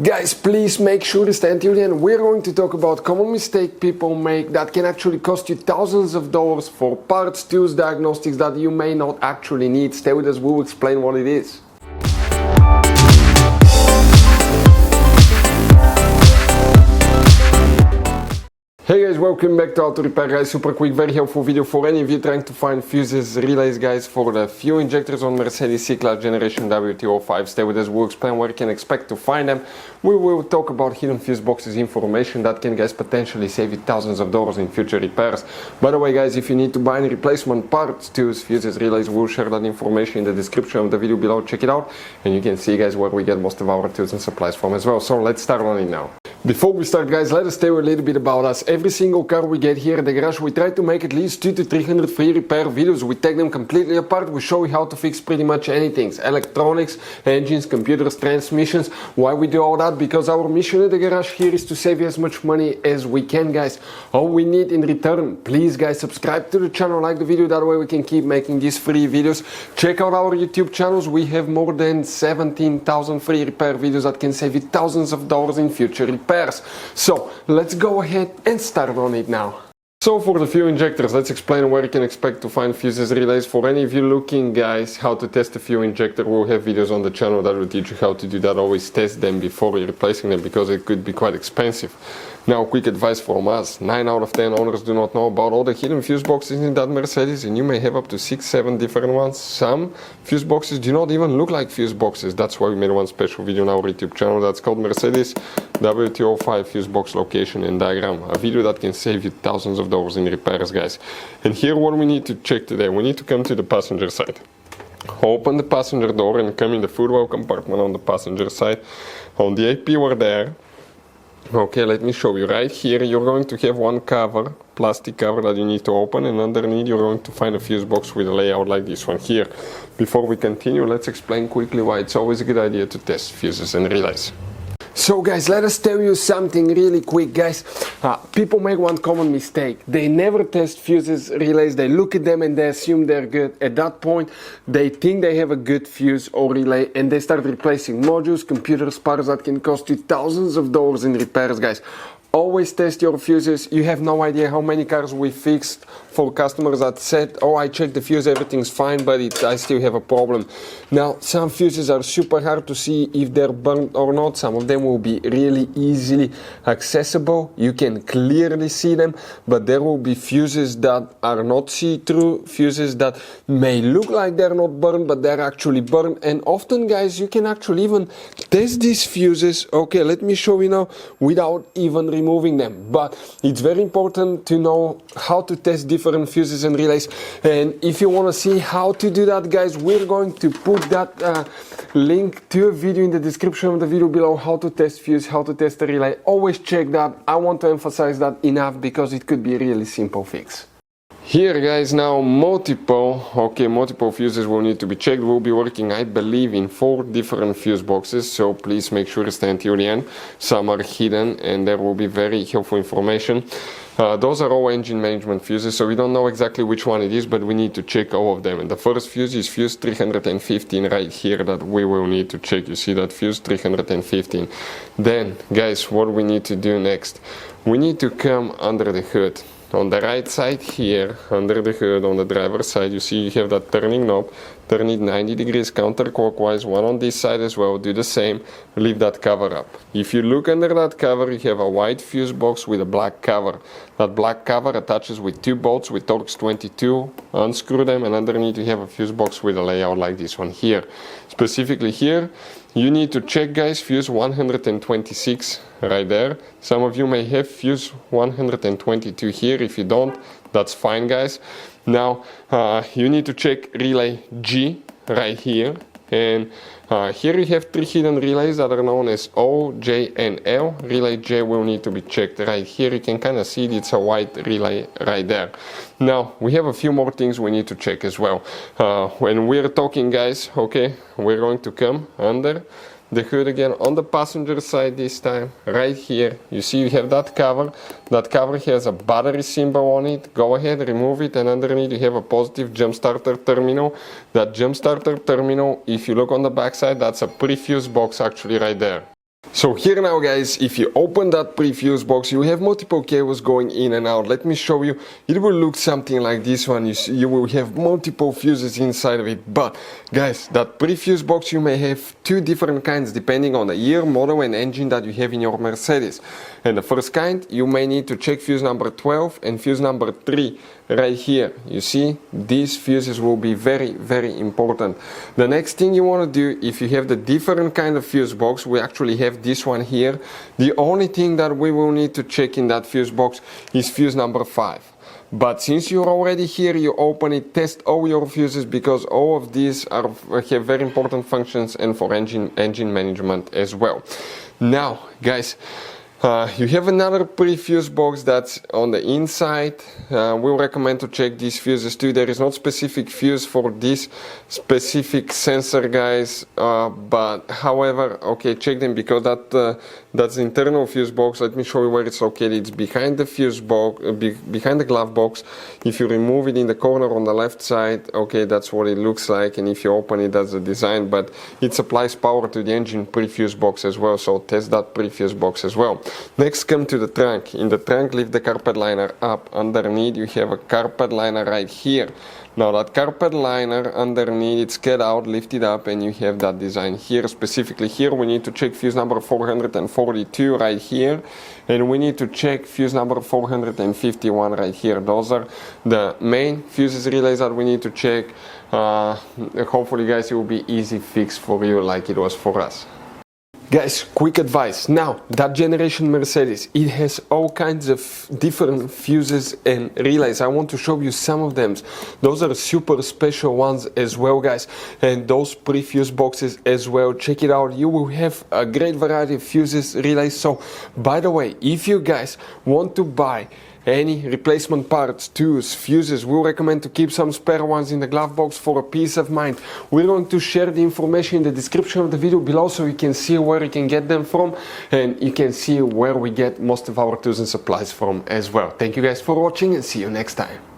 Guys, please make sure to stay until the end. We're going to talk about common mistake people make that can actually cost you thousands of dollars for parts, tools, diagnostics that you may not actually need. Stay with us, we'll explain what it is. Hey guys, welcome back to Auto Repair guys. Super quick, very helpful video for any of you trying to find fuses, relays guys, for the fuel injectors on Mercedes C-Class generation W205. Stay with us, we'll explain where you can expect to find them. We will talk about hidden fuse boxes, information that can guys potentially save you thousands of dollars in future repairs. By the way guys, if you need to buy any replacement parts, tools, fuses, relays, we'll share that information in the description of the video below. Check it out and you can see guys where we get most of our tools and supplies from as well. So let's start on it now. Before we start guys, let us tell you a little bit about us. Every single car we get here at the garage, we try to make at least 200 to 300 free repair videos. We take them completely apart, we show you how to fix pretty much anything. Electronics, engines, computers, transmissions. Why we do all that? Because our mission at the garage here is to save you as much money as we can guys. All we need in return, please guys, subscribe to the channel, like the video, that way we can keep making these free videos. Check out our YouTube channels, we have more than 17,000 free repair videos that can save you thousands of dollars in future repairs. So let's go ahead and start on it now. So for the fuel injectors, let's explain where you can expect to find fuses, relays. For any of you looking guys how to test a fuel injector, we'll have videos on the channel that will teach you how to do that. Always test them before you're replacing them because it could be quite expensive. Now, quick advice from us, 9 out of 10 owners do not know about all the hidden fuse boxes in that Mercedes, and you may have up to 6-7 different ones. Some fuse boxes do not even look like fuse boxes. That's why we made one special video on our YouTube channel that's called Mercedes W205 fuse box location and diagram, a video that can save you thousands of dollars in repairs guys. And here what we need to check today, we need to come to the passenger side. Open the passenger door and come in the footwell compartment on the passenger side. On the AP we're there. Okay, let me show you. Right here you're going to have one cover, plastic cover that you need to open, and underneath you're going to find a fuse box with a layout like this one here. Before we continue, let's explain quickly why it's always a good idea to test fuses and relays. So guys, let us tell you something really quick guys. People make one common mistake. They never test fuses, relays, they look at them and they assume they're good. At that point, they think they have a good fuse or relay and they start replacing modules, computers, parts that can cost you thousands of dollars in repairs guys. Always test your fuses. You have no idea how many cars we fixed for customers that said, oh, I checked the fuse, everything's fine, but I still have a problem. Now, some fuses are super hard to see if they're burnt or not. Some of them will be really easily accessible. You can clearly see them, but there will be fuses that are not see-through, fuses that may look like they're not burned, but they're actually burned. And often, guys, you can actually even test these fuses. Okay, let me show you now without even removing them. But it's very important to know how to test different fuses and relays, and if you want to see how to do that guys, we're going to put that link to a video in the description of the video below, how to test fuse, how to test a relay. Always check that. I want to emphasize that enough because it could be a really simple fix. Here guys, now multiple fuses will need to be checked. We'll be working, I believe, in 4 different fuse boxes, so please make sure to stay until the end. Some are hidden and there will be very helpful information. Those are all engine management fuses, so we don't know exactly which one it is, but we need to check all of them. And the first fuse is fuse 315 right here that we will need to check. You see that fuse 315. Then guys, what we need to do next, we need to come under the hood. On the right side here, under the hood, on the driver's side, you see you have that turning knob. Turn it 90 degrees counterclockwise, one on this side as well, do the same, leave that cover up. If you look under that cover, you have a white fuse box with a black cover. That black cover attaches with 2 bolts with Torx 22, unscrew them, and underneath you have a fuse box with a layout like this one here. Specifically here, you need to check guys, fuse 126 right there. Some of you may have fuse 122 here. If you don't, that's fine guys. Now you need to check relay G right here, and here you have 3 hidden relays that are known as O, J and L. Relay J will need to be checked right here. You can kind of see it's a white relay right there. Now we have a few more things we need to check as well. When we're talking guys, okay, we're going to come under the hood again on the passenger side this time. Right here you see you have that cover. That cover has a battery symbol on it. Go ahead, remove it, and underneath you have a positive jump starter terminal. That jump starter terminal, if you look on the back side, that's a pre-fuse box actually right there. So here now guys, if you open that pre-fuse box, you have multiple cables going in and out. Let me show you. It will look something like this one. You will have multiple fuses inside of it. But guys, that pre-fuse box, you may have two different kinds depending on the year, model and engine that you have in your Mercedes. And the first kind, you may need to check fuse number 12 and fuse number 3 right here. You see, these fuses will be very, very important. The next thing you want to do, if you have the different kind of fuse box, we actually have this one here. The only thing that we will need to check in that fuse box is fuse number 5. But since you're already here, you open it, test all your fuses, because all of these have very important functions and for engine management as well. Now guys, you have another pre-fuse box that's on the inside. We'll recommend to check these fuses too. There is not specific fuse for this specific sensor, guys, but however, okay, check them, because that's the internal fuse box. Let me show you where it's located. It's behind the fuse box, behind the glove box. If you remove it in the corner on the left side, okay, that's what it looks like, and if you open it, that's the design, but it supplies power to the engine pre-fuse box as well, so test that pre-fuse box as well. Next, come to the trunk. In the trunk, lift the carpet liner up. Underneath, you have a carpet liner right here. Now that carpet liner underneath, it's get out, lift it up, and you have that design here. Specifically here, we need to check fuse number 442 right here, and we need to check fuse number 451 right here. Those are the main fuses relays that we need to check. Hopefully guys, it will be easy fix for you like it was for us. Guys, quick advice. Now, that generation Mercedes, it has all kinds of different fuses and relays. I want to show you some of them. Those are super special ones as well, guys. And those pre-fuse boxes as well. Check it out. You will have a great variety of fuses, relays. So, by the way, if you guys want to buy any replacement parts, tools, fuses, we'll recommend to keep some spare ones in the glove box for a peace of mind. We're going to share the information in the description of the video below, so you can see where you can get them from, and you can see where we get most of our tools and supplies from as well. Thank you guys for watching, and see you next time.